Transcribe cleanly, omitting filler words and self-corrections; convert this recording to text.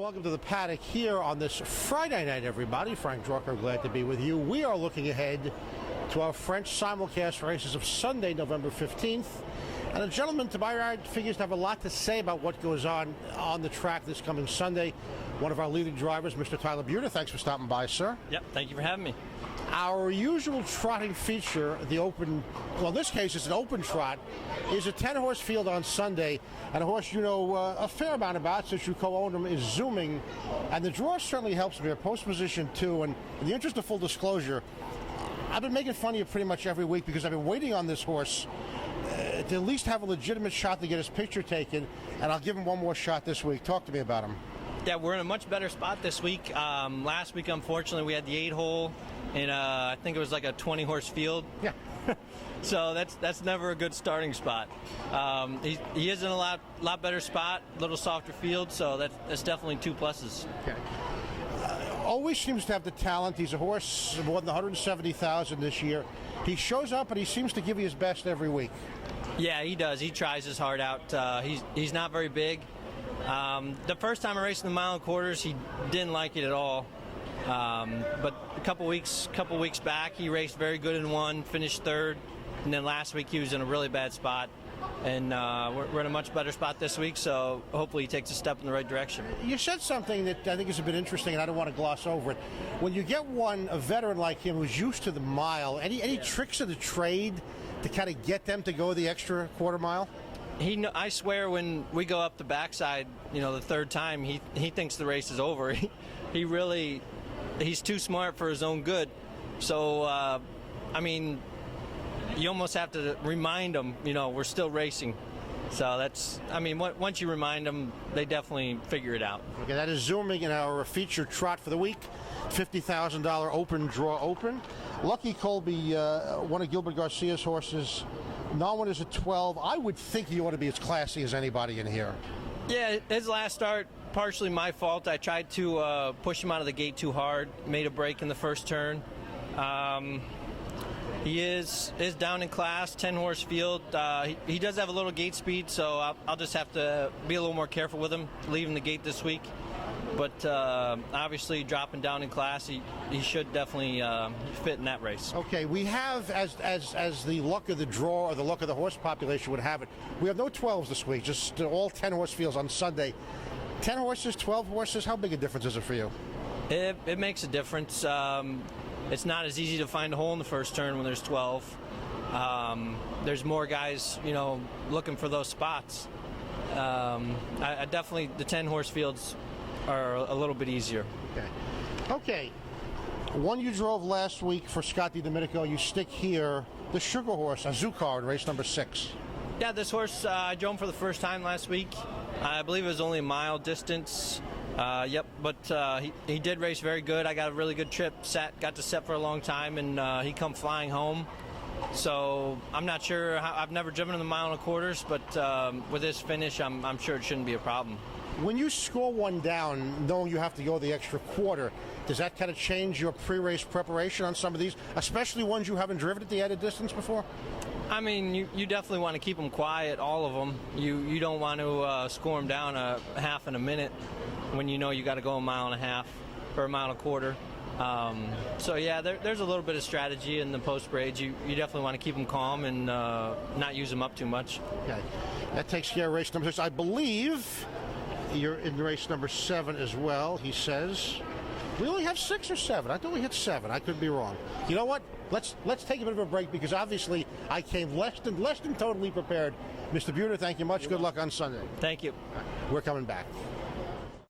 welcome to the paddock here on this Friday night, everybody. Frank Drucker, glad to be with you. We are looking ahead to our French simulcast races of Sunday, November 15th. And a gentleman to my right figures to have a lot to say about what goes on the track this coming Sunday. One of our leading drivers, Mr. Tyler Buter. Thanks for stopping by, sir. Yep, thank you for having me. Our usual trotting feature, the open, well, in this case it's an open trot, is a 10-horse field on Sunday, and a horse you know a fair amount about since you co-own him is Zooming, and the draw certainly helps me. Post position 2, and in the interest of full disclosure, I've been making fun of you pretty much every week because I've been waiting on this horse to at least have a legitimate shot to get his picture taken, and I'll give him one more shot this week. Talk to me about him. Yeah, we're in a much better spot this week. Last week, unfortunately, we had the 8-hole in I think it was like a 20-horse field. Yeah. So that's never a good starting spot. He is in a lot better spot, a little softer field, so that's definitely two pluses. Okay. Always seems to have the talent. He's a horse more than 170,000 this year. He shows up and he seems to give you his best every week. Yeah, he does. He tries his heart out. He's not very big. The first time I raced in the mile and quarters, he didn't like it at all. But a couple weeks back, he raced very good in one, finished third, and then last week he was in a really bad spot. And we're in a much better spot this week, so hopefully he takes a step in the right direction. You said something that I think is a bit interesting, and I don't want to gloss over it. When you get a veteran like him who's used to the mile, any tricks of the trade to kind of get them to go the extra quarter mile? I swear when we go up the backside, the third time, he thinks the race is over. He's too smart for his own good. So, you almost have to remind them, we're still racing. So once you remind them, they definitely figure it out. Okay, that is Zooming in our featured trot for the week. $50,000 open draw open. Lucky Colby, one of Gilbert Garcia's horses. Non-one is at 12. I would think he ought to be as classy as anybody in here. Yeah, his last start, partially my fault. I tried to push him out of the gate too hard, made a break in the first turn. He is down in class, 10-horse field. He does have a little gate speed, so I'll just have to be a little more careful with him, leaving the gate this week. But obviously, dropping down in class, he should definitely fit in that race. Okay, we have, as the luck of the draw or the luck of the horse population would have it, we have no 12s this week, just all 10-horse fields on Sunday. 10 horses, 12 horses, how big a difference is it for you? It makes a difference. It's not as easy to find a hole in the first turn when there's 12. There's more guys, looking for those spots. I definitely, the 10-horse fields are a little bit easier. Okay. One you drove last week for Scott DiDomenico, you stick here, the Sugar Horse, Azucar in race number 6. Yeah, this horse, I drove him for the first time last week. I believe it was only a mile distance. But he did race very good. I got a really good trip, got to set for a long time, and he come flying home. So I'm not sure, I've never driven in the mile and a quarters, but with this finish, I'm sure it shouldn't be a problem. When you score one down, knowing you have to go the extra quarter, does that kind of change your pre-race preparation on some of these, especially ones you haven't driven at the added distance before? You definitely want to keep them quiet, all of them. You don't want to score them down a half in a minute when you know you got to go a mile and a half or a mile and a quarter. So yeah, there's a little bit of strategy in the post-grades. You definitely want to keep them calm and not use them up too much. Okay, that takes care of race number 6. I believe you're in race number 7 as well, he says. We only have 6 or 7. I thought we had 7. I could be wrong. You know what? Let's take a bit of a break because obviously I came less than totally prepared. Mr. Buter, thank you much. Good luck on Sunday. Thank you. We're coming back.